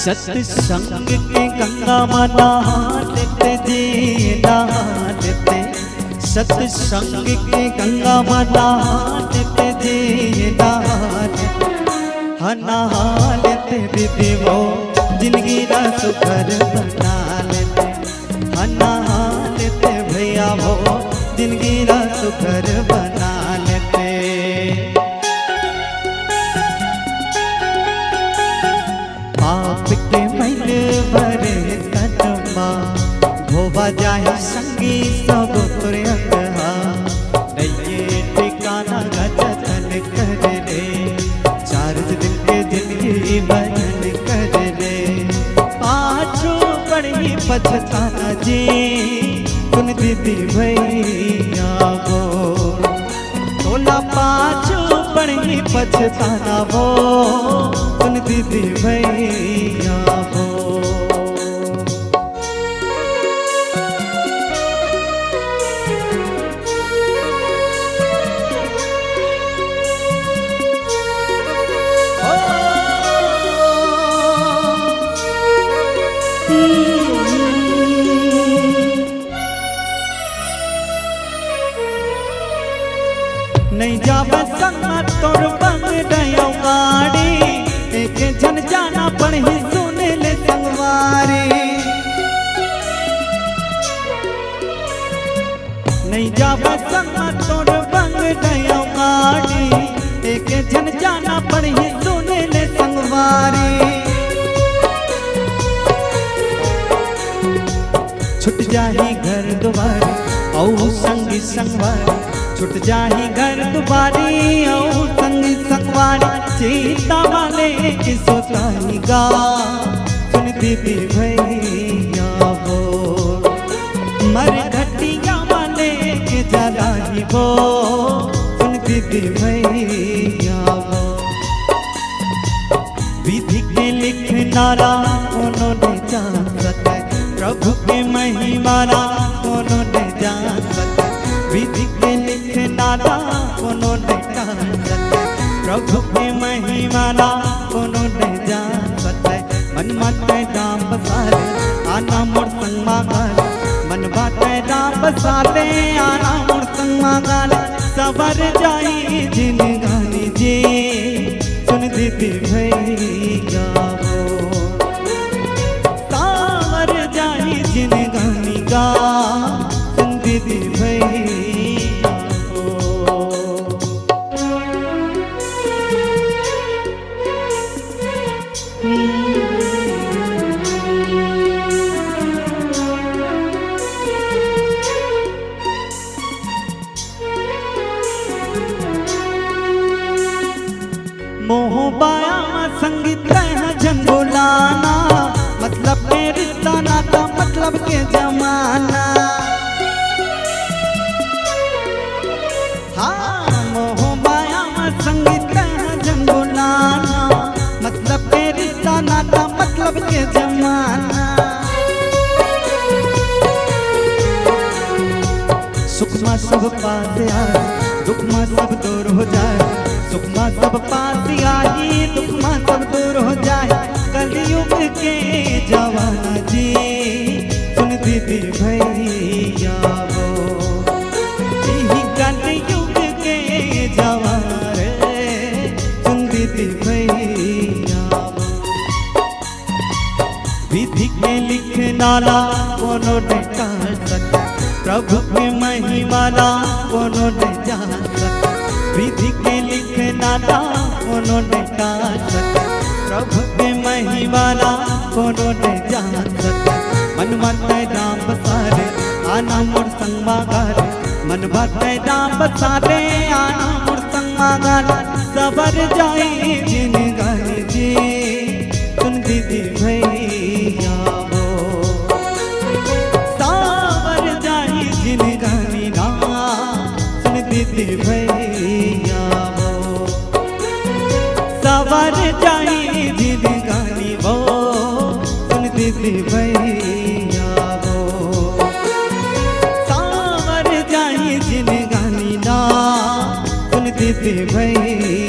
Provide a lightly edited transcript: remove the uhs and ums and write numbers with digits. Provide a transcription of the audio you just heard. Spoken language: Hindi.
सत्संग के गंगा माता लेते जी लेते, सत्संग के गंगा माता लेते जी नहा लेते दीदी वो जिंदगी का सुखर बना लेते, नहा लेते भैया वो जिंदगी का सुखर बना लेते। पाप के मैल भरे तनमा धोबा जाए संगी सब तुरंगा, नये ठिकाना गजन कर ले, चार दिन के जिंदगी भजन कर ले। पाछो बड़ी पछताना जी सुन दीदी भैया वो, तोला पाछो बड़ी पछताना वो सुन दीदी भैया वो। नहीं जावे संग तोर बंग डयो गाड़ी, एक जन जाना पड़ ही सुन ले संगवारी। नहीं जावे संग तोर बंग डयो गाड़ी, एक जन जाना पड़ ही सुन ले संगवारी। छुट जाही घर द्वार औ संगी संगवारी, छुट जाही घर दुबारी औ संगी संगवारी। सीता वाले की सोताई गा सुन दीदी भैया वो, मर घटिया वाले के जलाई वो सुन दीदी भैया वो। विधि के लिखनारा उन्होंने जान सके, प्रभु के महिमारा उन्होंने जान सके। विधि के लिखनारा उन्होंने जान सके, प्रभु के महिमारा उन्होंने जान सके। मन बाटे राम बसाले आना मोर संग मागाले, मन बाटे राम बसाले आना मोर संग मागाले। सवर जाई जिन गानी जी सुन दीदी भैया वो, सावर जाई जिन गानी गा सुन दीदी भैया। मोह बाया संगीत है झंगोलाना, मतलब के रिश्ता नाता मतलब के जमाना। हाँ मोह बाया संगीत है झंगोलाना, मतलब के रिश्ता नाता मतलब के जमाना। सुख में सब पास आए, दुख में सब दूर हो जाए, सुख में सब पास आई, दुख में सब दूर हो जाए। कलयुग के जवाना जी सुन दीदी भैया वो, यही कलयुग के जवान सुन दीदी भैया वो। विधि के लिखनारा उन्होंने जान सके, प्रभु के महिमाला उन्होंने जान सके। विधि के लिखनारा उन्होंने जान सके, प्रभु के महिमाला उन्होंने जान सके। मन बाटे राम बसाले आना मोर संग मागाले, मन बाटे राम बसाले आना मोर संग मागाले। सबर जाई जिन गानी जी सुन दीदी भैया वो, सावर जाई जिन गानी ना सुन दीदी भैया वो। सवर जाई जिन गानी वो सुन दीदी भैया वो, सावर जाई जिन गानी ना सुन दीदी भैया।